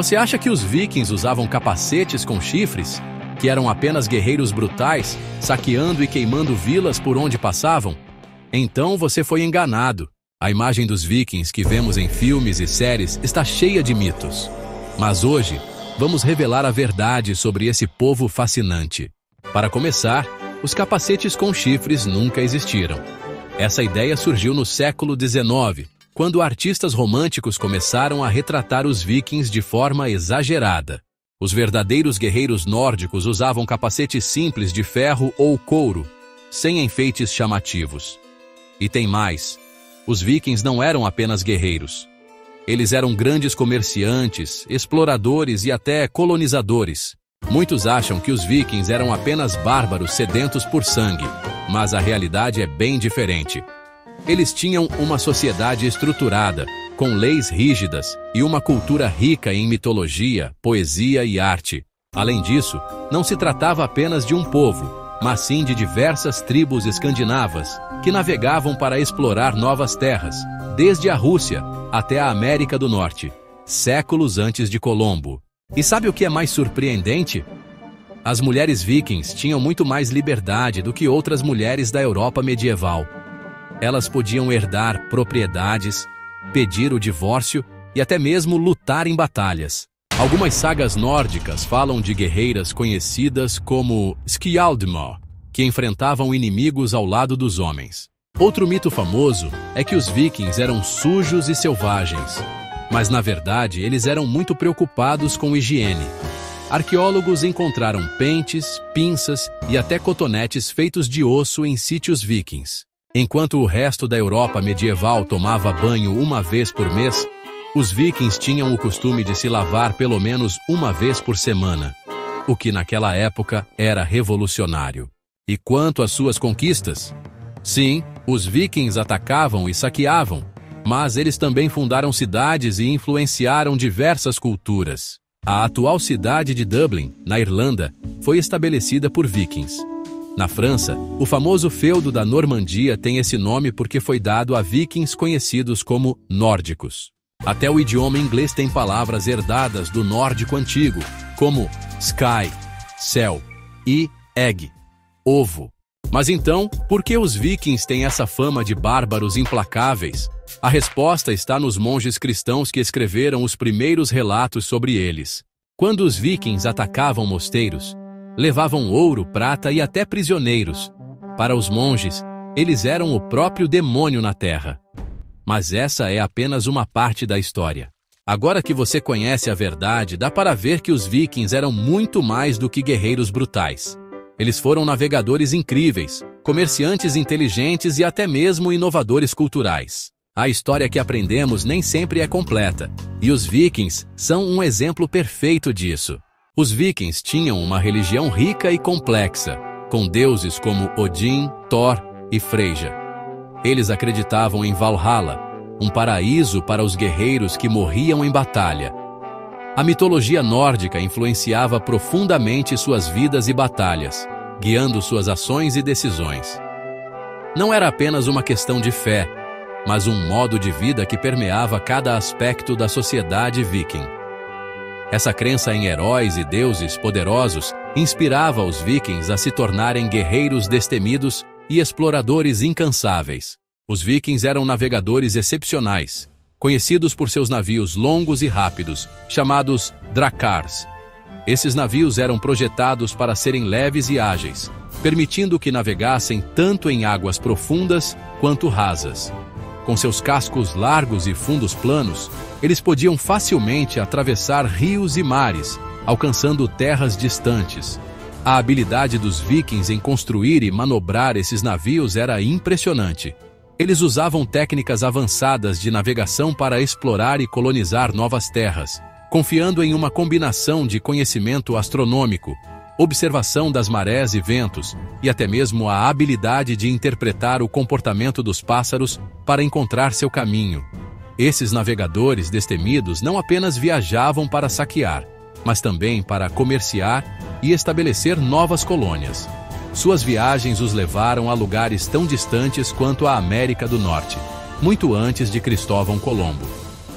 Você acha que os vikings usavam capacetes com chifres? Que eram apenas guerreiros brutais, saqueando e queimando vilas por onde passavam? Então você foi enganado. A imagem dos vikings que vemos em filmes e séries está cheia de mitos. Mas hoje, vamos revelar a verdade sobre esse povo fascinante. Para começar, os capacetes com chifres nunca existiram. Essa ideia surgiu no século XIX, quando artistas românticos começaram a retratar os vikings de forma exagerada. Os verdadeiros guerreiros nórdicos usavam capacetes simples de ferro ou couro, sem enfeites chamativos. E tem mais. Os vikings não eram apenas guerreiros. Eles eram grandes comerciantes, exploradores e até colonizadores. Muitos acham que os vikings eram apenas bárbaros sedentos por sangue, mas a realidade é bem diferente. Eles tinham uma sociedade estruturada, com leis rígidas e uma cultura rica em mitologia, poesia e arte. Além disso, não se tratava apenas de um povo, mas sim de diversas tribos escandinavas que navegavam para explorar novas terras, desde a Rússia até a América do Norte, séculos antes de Colombo. E sabe o que é mais surpreendente? As mulheres vikings tinham muito mais liberdade do que outras mulheres da Europa medieval. Elas podiam herdar propriedades, pedir o divórcio e até mesmo lutar em batalhas. Algumas sagas nórdicas falam de guerreiras conhecidas como Skjaldmø, que enfrentavam inimigos ao lado dos homens. Outro mito famoso é que os vikings eram sujos e selvagens, mas na verdade eles eram muito preocupados com higiene. Arqueólogos encontraram pentes, pinças e até cotonetes feitos de osso em sítios vikings. Enquanto o resto da Europa medieval tomava banho uma vez por mês, os vikings tinham o costume de se lavar pelo menos uma vez por semana, o que naquela época era revolucionário. E quanto às suas conquistas? Sim, os vikings atacavam e saqueavam, mas eles também fundaram cidades e influenciaram diversas culturas. A atual cidade de Dublin, na Irlanda, foi estabelecida por vikings. Na França, o famoso feudo da Normandia tem esse nome porque foi dado a vikings conhecidos como nórdicos. Até o idioma inglês tem palavras herdadas do nórdico antigo, como sky, céu, e egg, ovo. Mas então, por que os vikings têm essa fama de bárbaros implacáveis? A resposta está nos monges cristãos que escreveram os primeiros relatos sobre eles. Quando os vikings atacavam mosteiros, levavam ouro, prata e até prisioneiros. Para os monges, eles eram o próprio demônio na terra. Mas essa é apenas uma parte da história. Agora que você conhece a verdade, dá para ver que os vikings eram muito mais do que guerreiros brutais. Eles foram navegadores incríveis, comerciantes inteligentes e até mesmo inovadores culturais. A história que aprendemos nem sempre é completa, e os vikings são um exemplo perfeito disso. Os vikings tinham uma religião rica e complexa, com deuses como Odin, Thor e Freyja. Eles acreditavam em Valhalla, um paraíso para os guerreiros que morriam em batalha. A mitologia nórdica influenciava profundamente suas vidas e batalhas, guiando suas ações e decisões. Não era apenas uma questão de fé, mas um modo de vida que permeava cada aspecto da sociedade viking. Essa crença em heróis e deuses poderosos inspirava os vikings a se tornarem guerreiros destemidos e exploradores incansáveis. Os vikings eram navegadores excepcionais, conhecidos por seus navios longos e rápidos, chamados drakars. Esses navios eram projetados para serem leves e ágeis, permitindo que navegassem tanto em águas profundas quanto rasas. Com seus cascos largos e fundos planos, eles podiam facilmente atravessar rios e mares, alcançando terras distantes. A habilidade dos vikings em construir e manobrar esses navios era impressionante. Eles usavam técnicas avançadas de navegação para explorar e colonizar novas terras, confiando em uma combinação de conhecimento astronômico, observação das marés e ventos, e até mesmo a habilidade de interpretar o comportamento dos pássaros para encontrar seu caminho. Esses navegadores destemidos não apenas viajavam para saquear, mas também para comerciar e estabelecer novas colônias. Suas viagens os levaram a lugares tão distantes quanto a América do Norte, muito antes de Cristóvão Colombo.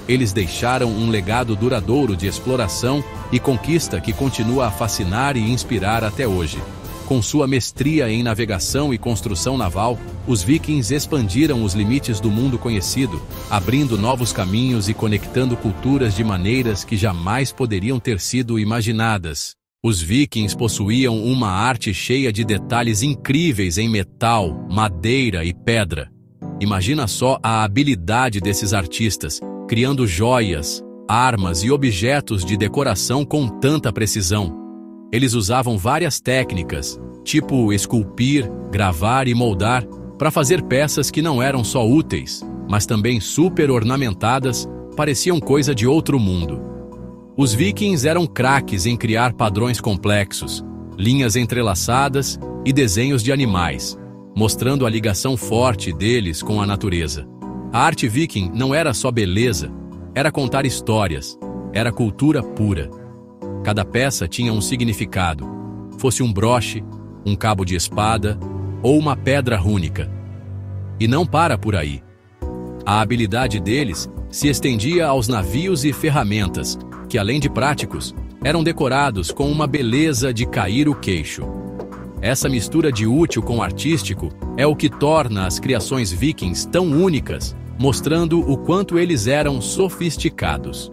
Eles deixaram um legado duradouro de exploração e conquista que continua a fascinar e inspirar até hoje. Com sua mestria em navegação e construção naval, os vikings expandiram os limites do mundo conhecido, abrindo novos caminhos e conectando culturas de maneiras que jamais poderiam ter sido imaginadas. Os vikings possuíam uma arte cheia de detalhes incríveis em metal, madeira e pedra. Imagina só a habilidade desses artistas, criando joias, armas e objetos de decoração com tanta precisão. Eles usavam várias técnicas, tipo esculpir, gravar e moldar, para fazer peças que não eram só úteis, mas também super ornamentadas, pareciam coisa de outro mundo. Os vikings eram craques em criar padrões complexos, linhas entrelaçadas e desenhos de animais, mostrando a ligação forte deles com a natureza. A arte viking não era só beleza, era contar histórias, era cultura pura. Cada peça tinha um significado, fosse um broche, um cabo de espada ou uma pedra rúnica. E não para por aí. A habilidade deles se estendia aos navios e ferramentas, que além de práticos, eram decorados com uma beleza de cair o queixo. Essa mistura de útil com artístico é o que torna as criações vikings tão únicas, mostrando o quanto eles eram sofisticados.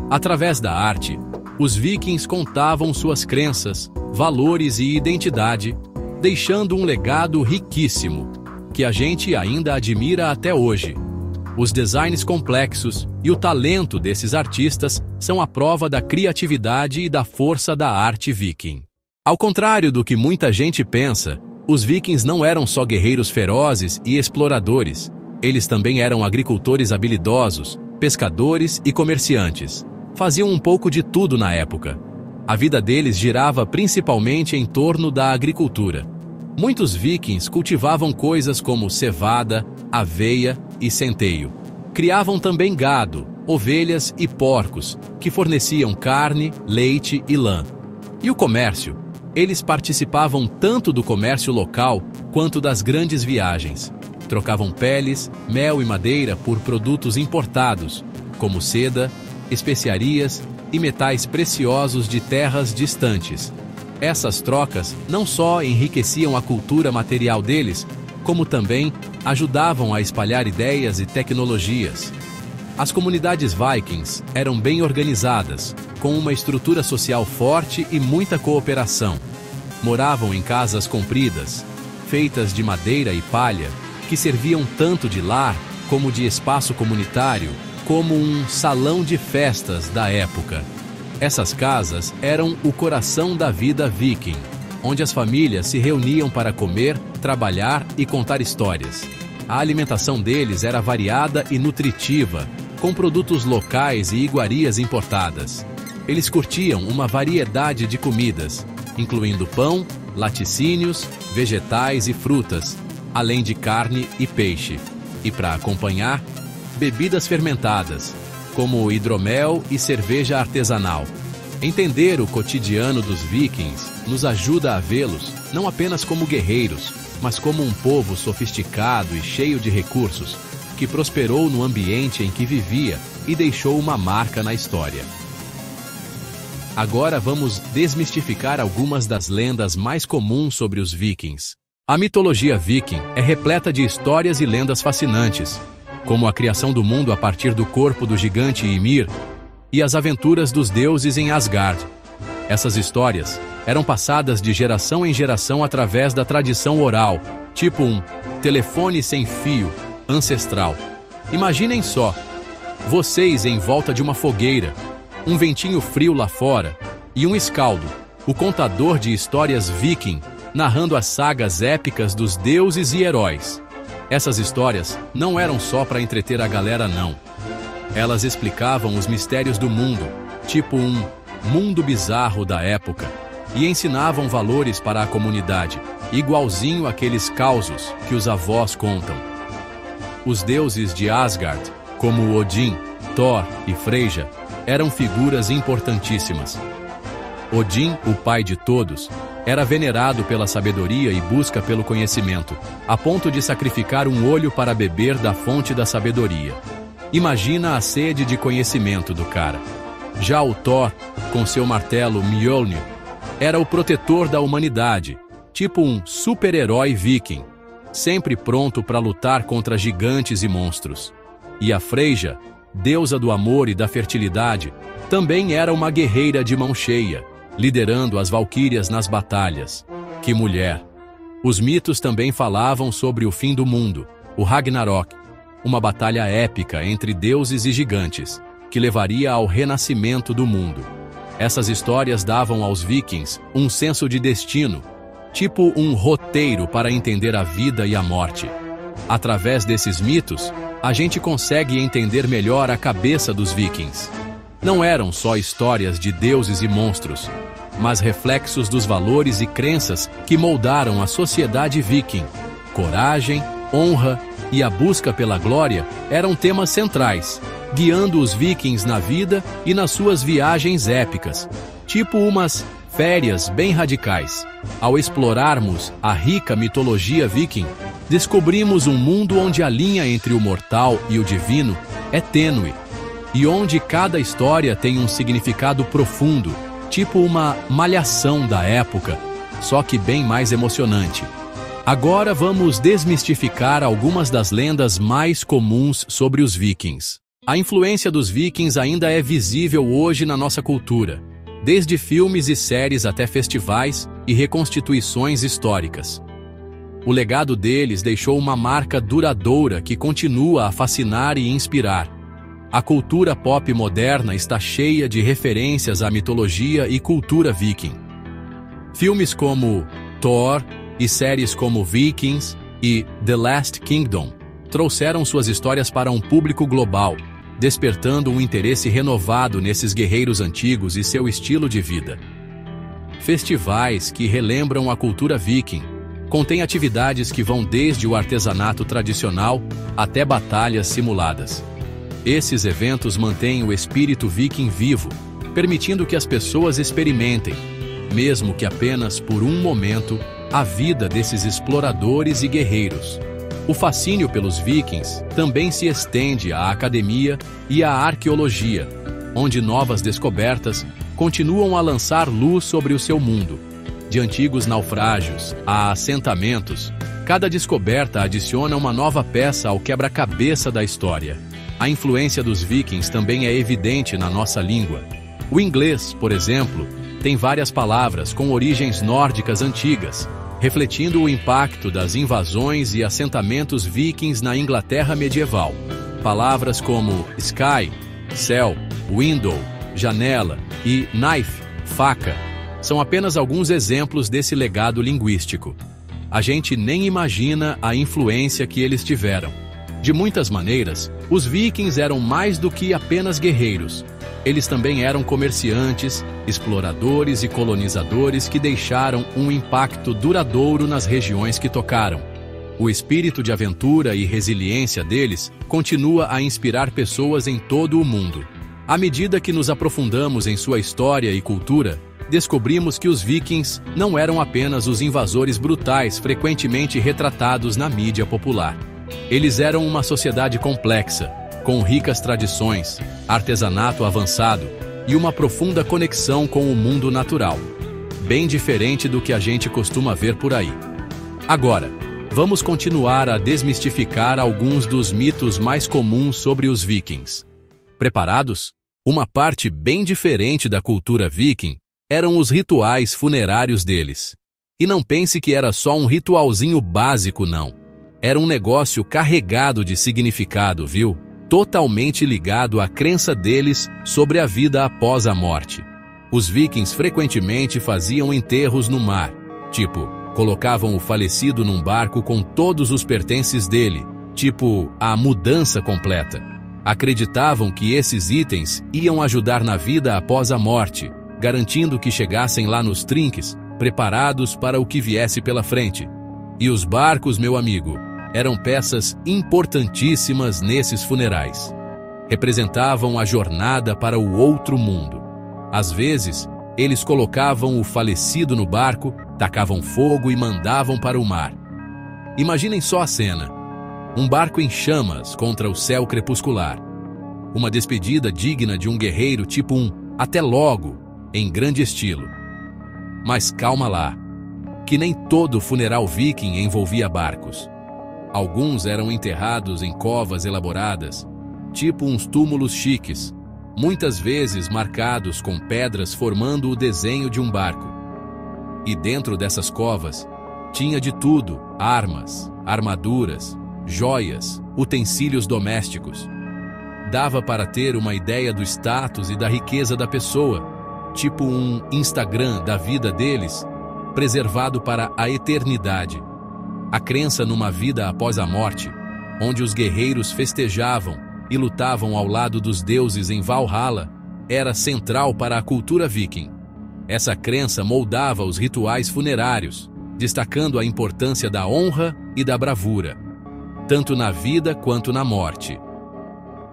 Através da arte, os vikings contavam suas crenças, valores e identidade, deixando um legado riquíssimo, que a gente ainda admira até hoje. Os designs complexos e o talento desses artistas são a prova da criatividade e da força da arte viking. Ao contrário do que muita gente pensa, os vikings não eram só guerreiros ferozes e exploradores. Eles também eram agricultores habilidosos, pescadores e comerciantes. Faziam um pouco de tudo na época. A vida deles girava principalmente em torno da agricultura. Muitos vikings cultivavam coisas como cevada, aveia e centeio. Criavam também gado, ovelhas e porcos, que forneciam carne, leite e lã. E o comércio? Eles participavam tanto do comércio local quanto das grandes viagens. Trocavam peles, mel e madeira por produtos importados, como seda, especiarias e metais preciosos de terras distantes. Essas trocas não só enriqueciam a cultura material deles, como também ajudavam a espalhar ideias e tecnologias. As comunidades vikings eram bem organizadas, com uma estrutura social forte e muita cooperação. Moravam em casas compridas, feitas de madeira e palha, que serviam tanto de lar como de espaço comunitário, como um salão de festas da época. Essas casas eram o coração da vida viking, onde as famílias se reuniam para comer, trabalhar e contar histórias. A alimentação deles era variada e nutritiva, com produtos locais e iguarias importadas. Eles curtiam uma variedade de comidas, incluindo pão, laticínios, vegetais e frutas, além de carne e peixe. E para acompanhar, bebidas fermentadas, como hidromel e cerveja artesanal. Entender o cotidiano dos vikings nos ajuda a vê-los não apenas como guerreiros, mas como um povo sofisticado e cheio de recursos, que prosperou no ambiente em que vivia e deixou uma marca na história. Agora vamos desmistificar algumas das lendas mais comuns sobre os vikings. A mitologia viking é repleta de histórias e lendas fascinantes, como a criação do mundo a partir do corpo do gigante Ymir e as aventuras dos deuses em Asgard. Essas histórias eram passadas de geração em geração através da tradição oral, tipo um telefone sem fio ancestral. Imaginem só, vocês em volta de uma fogueira, um ventinho frio lá fora e um escaldo, o contador de histórias viking, narrando as sagas épicas dos deuses e heróis. Essas histórias não eram só para entreter a galera, não. Elas explicavam os mistérios do mundo, tipo um mundo bizarro da época, e ensinavam valores para a comunidade, igualzinho aqueles causos que os avós contam. Os deuses de Asgard, como Odin, Thor e Freyja, eram figuras importantíssimas. Odin, o pai de todos, era venerado pela sabedoria e busca pelo conhecimento, a ponto de sacrificar um olho para beber da fonte da sabedoria. Imagina a sede de conhecimento do cara. Já o Thor, com seu martelo Mjolnir, era o protetor da humanidade, tipo um super-herói viking, sempre pronto para lutar contra gigantes e monstros. E a Freyja, deusa do amor e da fertilidade, também era uma guerreira de mão cheia, liderando as valquírias nas batalhas. Que mulher! Os mitos também falavam sobre o fim do mundo, o Ragnarok, uma batalha épica entre deuses e gigantes, que levaria ao renascimento do mundo. Essas histórias davam aos vikings um senso de destino, tipo um roteiro para entender a vida e a morte. Através desses mitos, a gente consegue entender melhor a cabeça dos vikings. Não eram só histórias de deuses e monstros, mas reflexos dos valores e crenças que moldaram a sociedade viking. Coragem, honra e a busca pela glória eram temas centrais, guiando os vikings na vida e nas suas viagens épicas, tipo umas férias bem radicais. Ao explorarmos a rica mitologia viking, descobrimos um mundo onde a linha entre o mortal e o divino é tênue, e onde cada história tem um significado profundo, tipo uma malhação da época, só que bem mais emocionante. Agora vamos desmistificar algumas das lendas mais comuns sobre os vikings. A influência dos vikings ainda é visível hoje na nossa cultura, desde filmes e séries até festivais e reconstituições históricas. O legado deles deixou uma marca duradoura que continua a fascinar e inspirar. A cultura pop moderna está cheia de referências à mitologia e cultura viking. Filmes como Thor e séries como Vikings e The Last Kingdom trouxeram suas histórias para um público global, despertando um interesse renovado nesses guerreiros antigos e seu estilo de vida. Festivais que relembram a cultura viking contêm atividades que vão desde o artesanato tradicional até batalhas simuladas. Esses eventos mantêm o espírito viking vivo, permitindo que as pessoas experimentem, mesmo que apenas por um momento, a vida desses exploradores e guerreiros. O fascínio pelos vikings também se estende à academia e à arqueologia, onde novas descobertas continuam a lançar luz sobre o seu mundo. De antigos naufrágios a assentamentos, cada descoberta adiciona uma nova peça ao quebra-cabeça da história. A influência dos vikings também é evidente na nossa língua. O inglês, por exemplo, tem várias palavras com origens nórdicas antigas, refletindo o impacto das invasões e assentamentos vikings na Inglaterra medieval. Palavras como sky, céu, window, janela e knife, faca, são apenas alguns exemplos desse legado linguístico. A gente nem imagina a influência que eles tiveram. De muitas maneiras, os vikings eram mais do que apenas guerreiros. Eles também eram comerciantes, exploradores e colonizadores que deixaram um impacto duradouro nas regiões que tocaram. O espírito de aventura e resiliência deles continua a inspirar pessoas em todo o mundo. À medida que nos aprofundamos em sua história e cultura, descobrimos que os vikings não eram apenas os invasores brutais frequentemente retratados na mídia popular. Eles eram uma sociedade complexa, com ricas tradições, artesanato avançado e uma profunda conexão com o mundo natural, bem diferente do que a gente costuma ver por aí. Agora, vamos continuar a desmistificar alguns dos mitos mais comuns sobre os vikings. Preparados? Uma parte bem diferente da cultura viking eram os rituais funerários deles. E não pense que era só um ritualzinho básico, não. Era um negócio carregado de significado, viu? Totalmente ligado à crença deles sobre a vida após a morte. Os vikings frequentemente faziam enterros no mar, tipo, colocavam o falecido num barco com todos os pertences dele, tipo, a mudança completa. Acreditavam que esses itens iam ajudar na vida após a morte, garantindo que chegassem lá nos trinques, preparados para o que viesse pela frente. E os barcos, meu amigo, eram peças importantíssimas nesses funerais. Representavam a jornada para o outro mundo. Às vezes, eles colocavam o falecido no barco, tacavam fogo e mandavam para o mar. Imaginem só a cena. Um barco em chamas contra o céu crepuscular, uma despedida digna de um guerreiro tipo um "até logo", em grande estilo. Mas calma lá, que nem todo funeral viking envolvia barcos. Alguns eram enterrados em covas elaboradas, tipo uns túmulos chiques, muitas vezes marcados com pedras formando o desenho de um barco. E dentro dessas covas, tinha de tudo: armas, armaduras, joias, utensílios domésticos. Dava para ter uma ideia do status e da riqueza da pessoa, tipo um Instagram da vida deles, preservado para a eternidade. A crença numa vida após a morte, onde os guerreiros festejavam e lutavam ao lado dos deuses em Valhalla, era central para a cultura viking. Essa crença moldava os rituais funerários, destacando a importância da honra e da bravura, tanto na vida quanto na morte.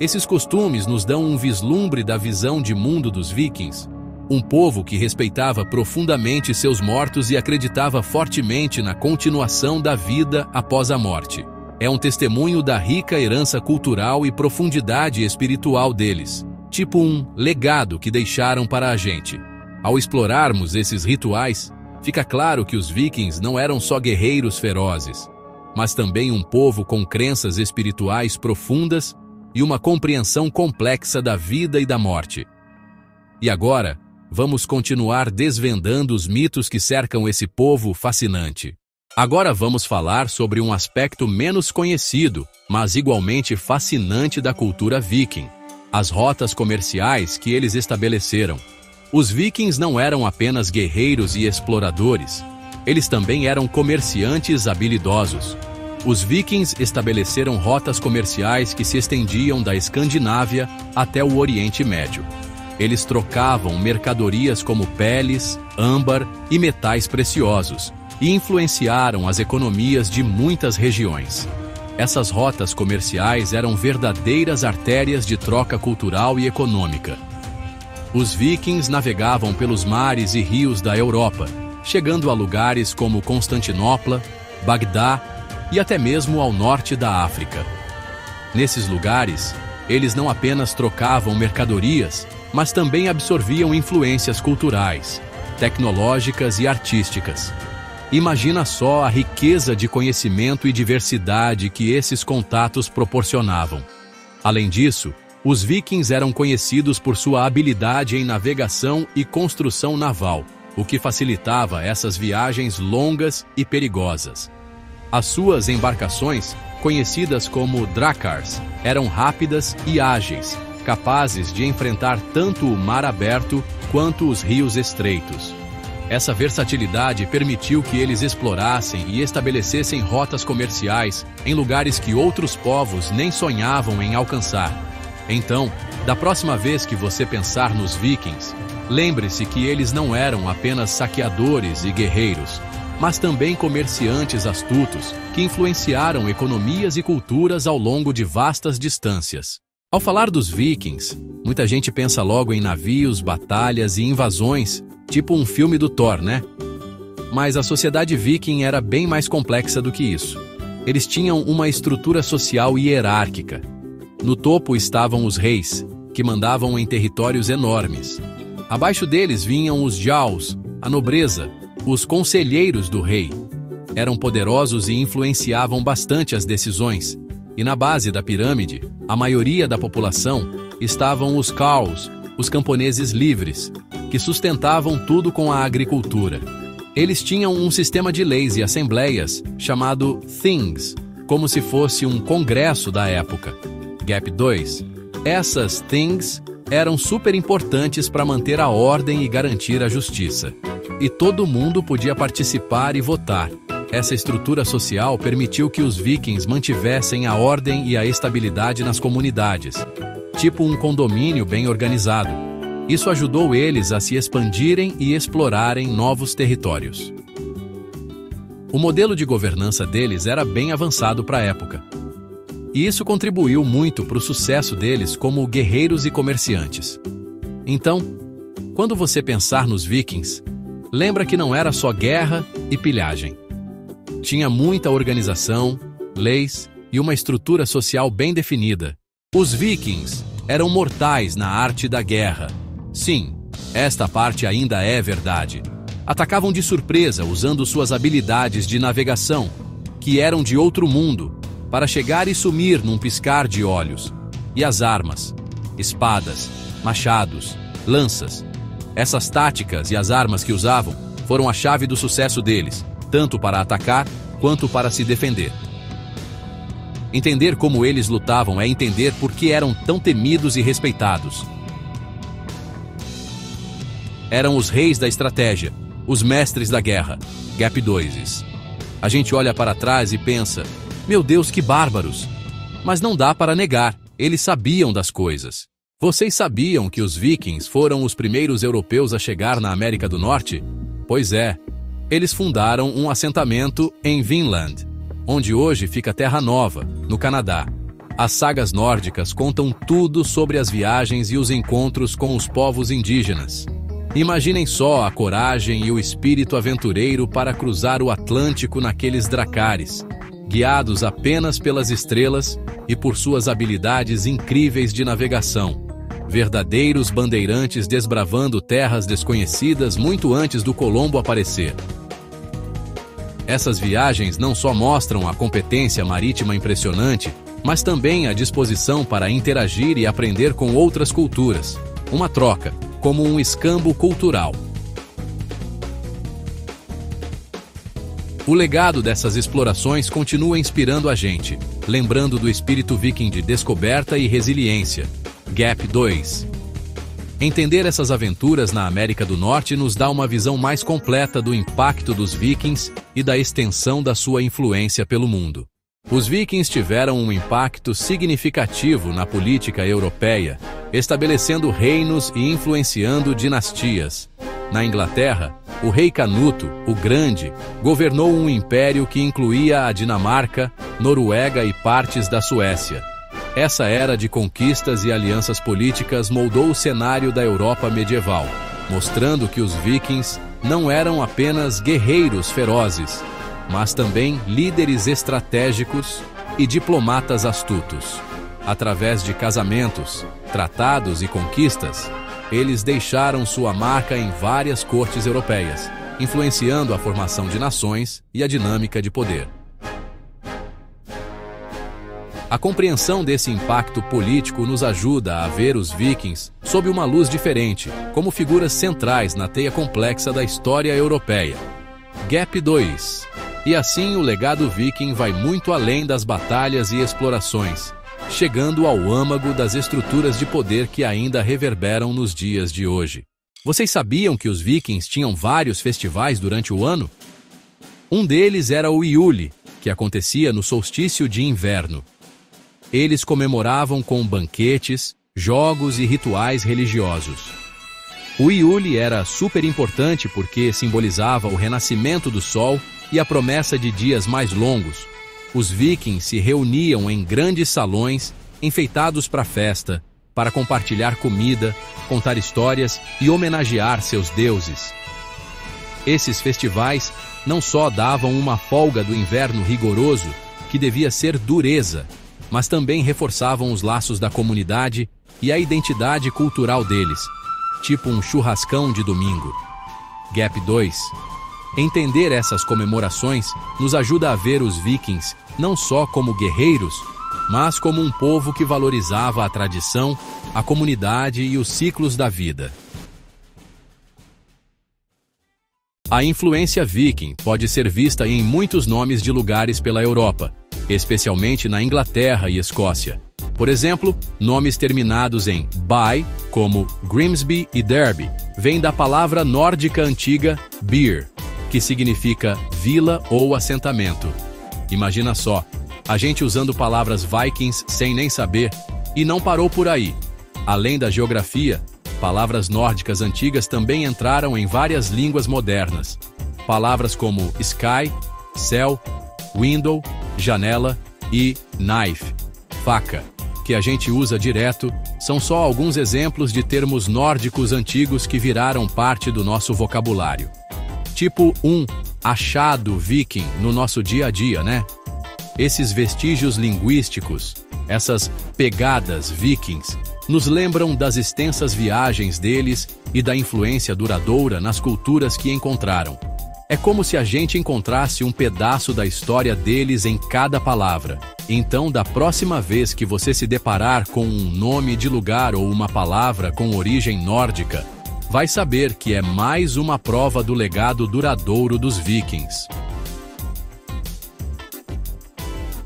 Esses costumes nos dão um vislumbre da visão de mundo dos vikings, um povo que respeitava profundamente seus mortos e acreditava fortemente na continuação da vida após a morte. É um testemunho da rica herança cultural e profundidade espiritual deles, tipo um legado que deixaram para a gente. Ao explorarmos esses rituais, fica claro que os vikings não eram só guerreiros ferozes, mas também um povo com crenças espirituais profundas e uma compreensão complexa da vida e da morte. E agora, vamos continuar desvendando os mitos que cercam esse povo fascinante. Agora vamos falar sobre um aspecto menos conhecido, mas igualmente fascinante da cultura viking: as rotas comerciais que eles estabeleceram. Os vikings não eram apenas guerreiros e exploradores, eles também eram comerciantes habilidosos. Os vikings estabeleceram rotas comerciais que se estendiam da Escandinávia até o Oriente Médio. Eles trocavam mercadorias como peles, âmbar e metais preciosos, e influenciaram as economias de muitas regiões. Essas rotas comerciais eram verdadeiras artérias de troca cultural e econômica. Os vikings navegavam pelos mares e rios da Europa, chegando a lugares como Constantinopla, Bagdá e até mesmo ao norte da África. Nesses lugares, eles não apenas trocavam mercadorias, mas também absorviam influências culturais, tecnológicas e artísticas. Imagina só a riqueza de conhecimento e diversidade que esses contatos proporcionavam. Além disso, os vikings eram conhecidos por sua habilidade em navegação e construção naval, o que facilitava essas viagens longas e perigosas. As suas embarcações, conhecidas como drakars, eram rápidas e ágeis, capazes de enfrentar tanto o mar aberto quanto os rios estreitos. Essa versatilidade permitiu que eles explorassem e estabelecessem rotas comerciais em lugares que outros povos nem sonhavam em alcançar. Então, da próxima vez que você pensar nos vikings, lembre-se que eles não eram apenas saqueadores e guerreiros, mas também comerciantes astutos que influenciaram economias e culturas ao longo de vastas distâncias. Ao falar dos vikings, muita gente pensa logo em navios, batalhas e invasões, tipo um filme do Thor, né? Mas a sociedade viking era bem mais complexa do que isso. Eles tinham uma estrutura social hierárquica. No topo estavam os reis, que mandavam em territórios enormes. Abaixo deles vinham os jarls, a nobreza, os conselheiros do rei. Eram poderosos e influenciavam bastante as decisões. E na base da pirâmide, a maioria da população, estavam os carls, os camponeses livres, que sustentavam tudo com a agricultura. Eles tinham um sistema de leis e assembleias chamado Things, como se fosse um congresso da época. Gap 2. Essas Things eram super importantes para manter a ordem e garantir a justiça. E todo mundo podia participar e votar. Essa estrutura social permitiu que os vikings mantivessem a ordem e a estabilidade nas comunidades, tipo um condomínio bem organizado. Isso ajudou eles a se expandirem e explorarem novos territórios. O modelo de governança deles era bem avançado para a época. E isso contribuiu muito para o sucesso deles como guerreiros e comerciantes. Então, quando você pensar nos vikings, lembra que não era só guerra e pilhagem. Tinha muita organização, leis e uma estrutura social bem definida. Os vikings eram mortais na arte da guerra. Sim, esta parte ainda é verdade. Atacavam de surpresa usando suas habilidades de navegação, que eram de outro mundo, para chegar e sumir num piscar de olhos. E as armas, espadas, machados, lanças. Essas táticas e as armas que usavam foram a chave do sucesso deles, tanto para atacar quanto para se defender. Entender como eles lutavam é entender por que eram tão temidos e respeitados. Eram os reis da estratégia, os mestres da guerra. Gap 2. A gente olha para trás e pensa, meu Deus, que bárbaros! Mas não dá para negar, eles sabiam das coisas. Vocês sabiam que os vikings foram os primeiros europeus a chegar na América do Norte? Pois é, eles fundaram um assentamento em Vinland, onde hoje fica Terra Nova, no Canadá. As sagas nórdicas contam tudo sobre as viagens e os encontros com os povos indígenas. Imaginem só a coragem e o espírito aventureiro para cruzar o Atlântico naqueles dracares, guiados apenas pelas estrelas e por suas habilidades incríveis de navegação. Verdadeiros bandeirantes desbravando terras desconhecidas muito antes do Colombo aparecer. Essas viagens não só mostram a competência marítima impressionante, mas também a disposição para interagir e aprender com outras culturas. Uma troca, como um escambo cultural. O legado dessas explorações continua inspirando a gente, lembrando do espírito viking de descoberta e resiliência. Gap 2. Entender essas aventuras na América do Norte nos dá uma visão mais completa do impacto dos vikings e da extensão da sua influência pelo mundo. Os vikings tiveram um impacto significativo na política europeia, estabelecendo reinos e influenciando dinastias. Na Inglaterra, o rei Canuto, o Grande, governou um império que incluía a Dinamarca, Noruega e partes da Suécia. Essa era de conquistas e alianças políticas moldou o cenário da Europa medieval, mostrando que os vikings não eram apenas guerreiros ferozes, mas também líderes estratégicos e diplomatas astutos. Através de casamentos, tratados e conquistas, eles deixaram sua marca em várias cortes europeias, influenciando a formação de nações e a dinâmica de poder. A compreensão desse impacto político nos ajuda a ver os vikings sob uma luz diferente, como figuras centrais na teia complexa da história europeia. Gap 2. E assim o legado viking vai muito além das batalhas e explorações, chegando ao âmago das estruturas de poder que ainda reverberam nos dias de hoje. Vocês sabiam que os vikings tinham vários festivais durante o ano? Um deles era o Yule, que acontecia no solstício de inverno. Eles comemoravam com banquetes, jogos e rituais religiosos. O Yule era super importante porque simbolizava o renascimento do sol e a promessa de dias mais longos. Os vikings se reuniam em grandes salões, enfeitados para a festa, para compartilhar comida, contar histórias e homenagear seus deuses. Esses festivais não só davam uma folga do inverno rigoroso, que devia ser dureza, mas também reforçavam os laços da comunidade e a identidade cultural deles, tipo um churrascão de domingo. Gap 2. Entender essas comemorações nos ajuda a ver os vikings não só como guerreiros, mas como um povo que valorizava a tradição, a comunidade e os ciclos da vida. A influência viking pode ser vista em muitos nomes de lugares pela Europa, especialmente na Inglaterra e Escócia. Por exemplo, nomes terminados em by, como Grimsby e Derby, vêm da palavra nórdica antiga byr, que significa vila ou assentamento. Imagina só, a gente usando palavras vikings sem nem saber, e não parou por aí. Além da geografia, palavras nórdicas antigas também entraram em várias línguas modernas. Palavras como sky, céu, window, janela e knife, faca, que a gente usa direto, são só alguns exemplos de termos nórdicos antigos que viraram parte do nosso vocabulário. Tipo um achado viking no nosso dia a dia, né? Esses vestígios linguísticos, essas pegadas vikings, Nos lembram das extensas viagens deles e da influência duradoura nas culturas que encontraram. É como se a gente encontrasse um pedaço da história deles em cada palavra. Então, da próxima vez que você se deparar com um nome de lugar ou uma palavra com origem nórdica, vai saber que é mais uma prova do legado duradouro dos vikings.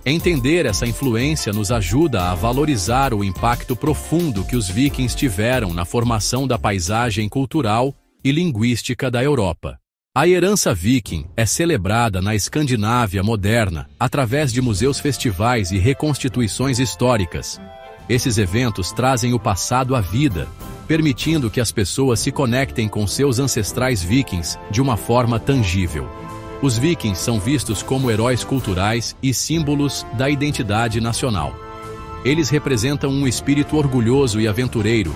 Entender essa influência nos ajuda a valorizar o impacto profundo que os vikings tiveram na formação da paisagem cultural e linguística da Europa. A herança viking é celebrada na Escandinávia moderna através de museus, festivais e reconstituições históricas. Esses eventos trazem o passado à vida, permitindo que as pessoas se conectem com seus ancestrais vikings de uma forma tangível. Os vikings são vistos como heróis culturais e símbolos da identidade nacional. Eles representam um espírito orgulhoso e aventureiro,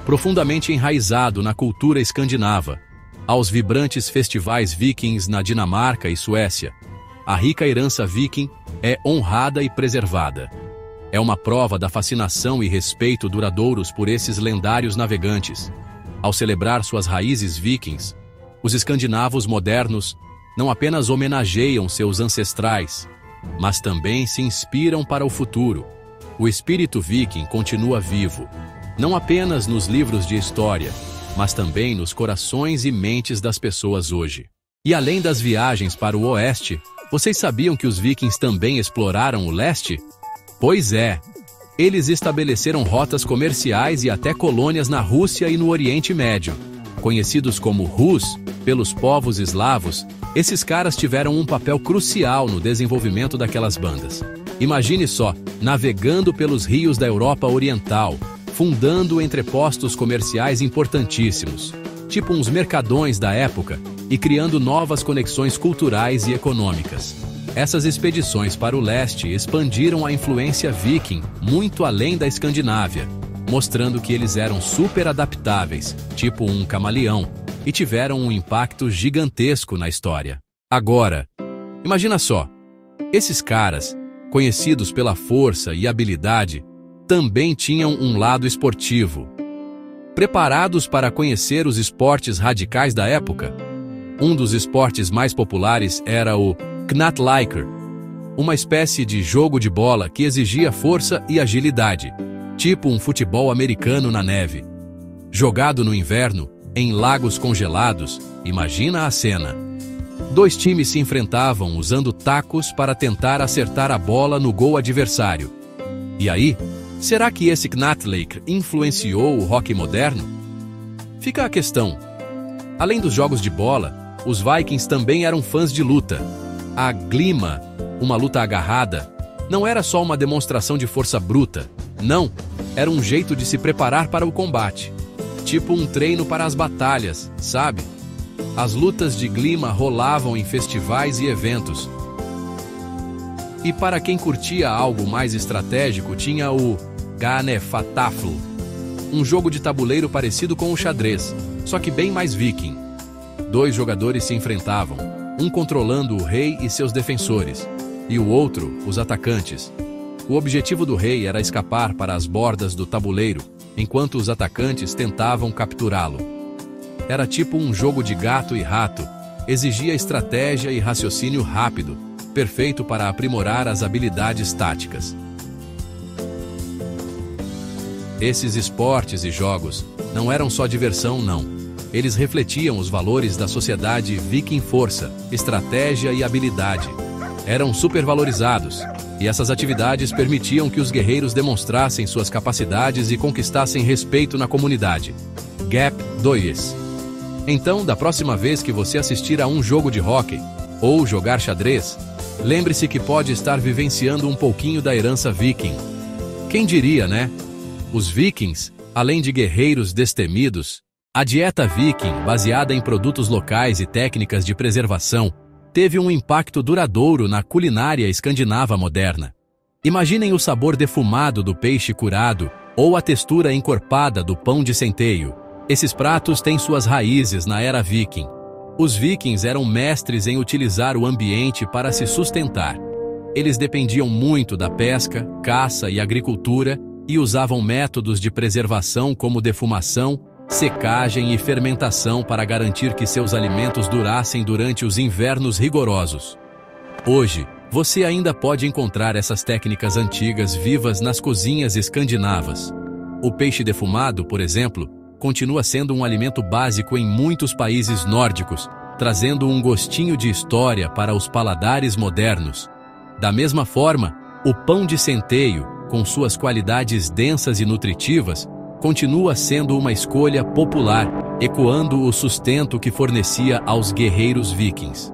profundamente enraizado na cultura escandinava. Aos vibrantes festivais vikings na Dinamarca e Suécia, a rica herança viking é honrada e preservada. É uma prova da fascinação e respeito duradouros por esses lendários navegantes. Ao celebrar suas raízes vikings, os escandinavos modernos não apenas homenageiam seus ancestrais, mas também se inspiram para o futuro. O espírito viking continua vivo, não apenas nos livros de história, mas também nos corações e mentes das pessoas hoje. E além das viagens para o oeste, vocês sabiam que os vikings também exploraram o leste? Pois é, eles estabeleceram rotas comerciais e até colônias na Rússia e no Oriente Médio. Conhecidos como Rus pelos povos eslavos, esses caras tiveram um papel crucial no desenvolvimento daquelas bandas. Imagine só, navegando pelos rios da Europa Oriental, fundando entrepostos comerciais importantíssimos, tipo uns mercadões da época, e criando novas conexões culturais e econômicas. Essas expedições para o leste expandiram a influência viking muito além da Escandinávia, mostrando que eles eram super adaptáveis, tipo um camaleão, e tiveram um impacto gigantesco na história. Agora, imagina só, esses caras, conhecidos pela força e habilidade, também tinham um lado esportivo. Preparados para conhecer os esportes radicais da época? Um dos esportes mais populares era o Knattleikur, uma espécie de jogo de bola que exigia força e agilidade, tipo um futebol americano na neve. Jogado no inverno, em lagos congelados, imagina a cena. 2 times se enfrentavam usando tacos para tentar acertar a bola no gol adversário. E aí, será que esse Knattleikur influenciou o rock moderno? Fica a questão. Além dos jogos de bola, os vikings também eram fãs de luta. A glima, uma luta agarrada, não era só uma demonstração de força bruta. Não, era um jeito de se preparar para o combate. Tipo um treino para as batalhas, sabe? As lutas de glima rolavam em festivais e eventos. E para quem curtia algo mais estratégico, tinha o Ganefatafl, um jogo de tabuleiro parecido com o xadrez, só que bem mais viking. 2 jogadores se enfrentavam, um controlando o rei e seus defensores, e o outro, os atacantes. O objetivo do rei era escapar para as bordas do tabuleiro, enquanto os atacantes tentavam capturá-lo. Era tipo um jogo de gato e rato, exigia estratégia e raciocínio rápido, perfeito para aprimorar as habilidades táticas. Esses esportes e jogos não eram só diversão, não. Eles refletiam os valores da sociedade viking: força, estratégia e habilidade. Eram supervalorizados, e essas atividades permitiam que os guerreiros demonstrassem suas capacidades e conquistassem respeito na comunidade. Gap 2. Então, da próxima vez que você assistir a um jogo de hóquei ou jogar xadrez, lembre-se que pode estar vivenciando um pouquinho da herança viking. Quem diria, né? Os vikings, além de guerreiros destemidos, a dieta viking, baseada em produtos locais e técnicas de preservação, teve um impacto duradouro na culinária escandinava moderna. Imaginem o sabor defumado do peixe curado ou a textura encorpada do pão de centeio. Esses pratos têm suas raízes na era viking. Os vikings eram mestres em utilizar o ambiente para se sustentar. Eles dependiam muito da pesca, caça e agricultura, e usavam métodos de preservação como defumação, secagem e fermentação para garantir que seus alimentos durassem durante os invernos rigorosos. Hoje, você ainda pode encontrar essas técnicas antigas vivas nas cozinhas escandinavas. O peixe defumado, por exemplo, continua sendo um alimento básico em muitos países nórdicos, trazendo um gostinho de história para os paladares modernos. Da mesma forma, o pão de centeio, com suas qualidades densas e nutritivas, continua sendo uma escolha popular, ecoando o sustento que fornecia aos guerreiros vikings.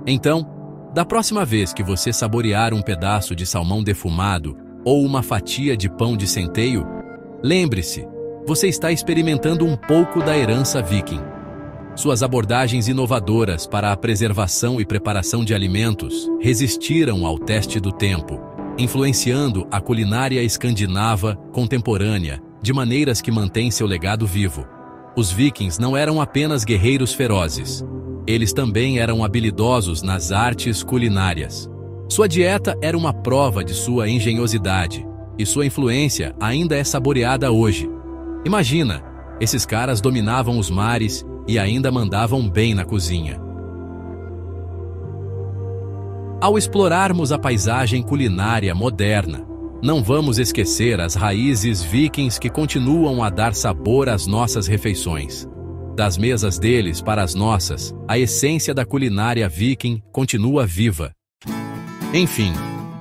Então, da próxima vez que você saborear um pedaço de salmão defumado ou uma fatia de pão de centeio, lembre-se, você está experimentando um pouco da herança viking. Suas abordagens inovadoras para a preservação e preparação de alimentos resistiram ao teste do tempo, influenciando a culinária escandinava contemporânea de maneiras que mantêm seu legado vivo. Os vikings não eram apenas guerreiros ferozes. Eles também eram habilidosos nas artes culinárias. Sua dieta era uma prova de sua engenhosidade, e sua influência ainda é saboreada hoje. Imagina, esses caras dominavam os mares e ainda mandavam bem na cozinha. Ao explorarmos a paisagem culinária moderna, não vamos esquecer as raízes vikings que continuam a dar sabor às nossas refeições. Das mesas deles para as nossas, a essência da culinária viking continua viva. Enfim,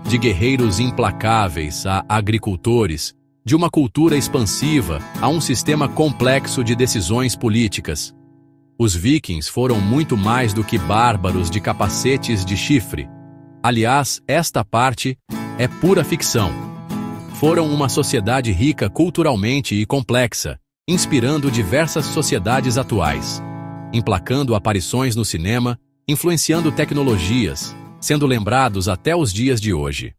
de guerreiros implacáveis a agricultores, de uma cultura expansiva a um sistema complexo de decisões políticas. Os vikings foram muito mais do que bárbaros de capacetes de chifre. Aliás, esta parte é pura ficção. Foram uma sociedade rica culturalmente e complexa, inspirando diversas sociedades atuais, emplacando aparições no cinema, influenciando tecnologias, sendo lembrados até os dias de hoje.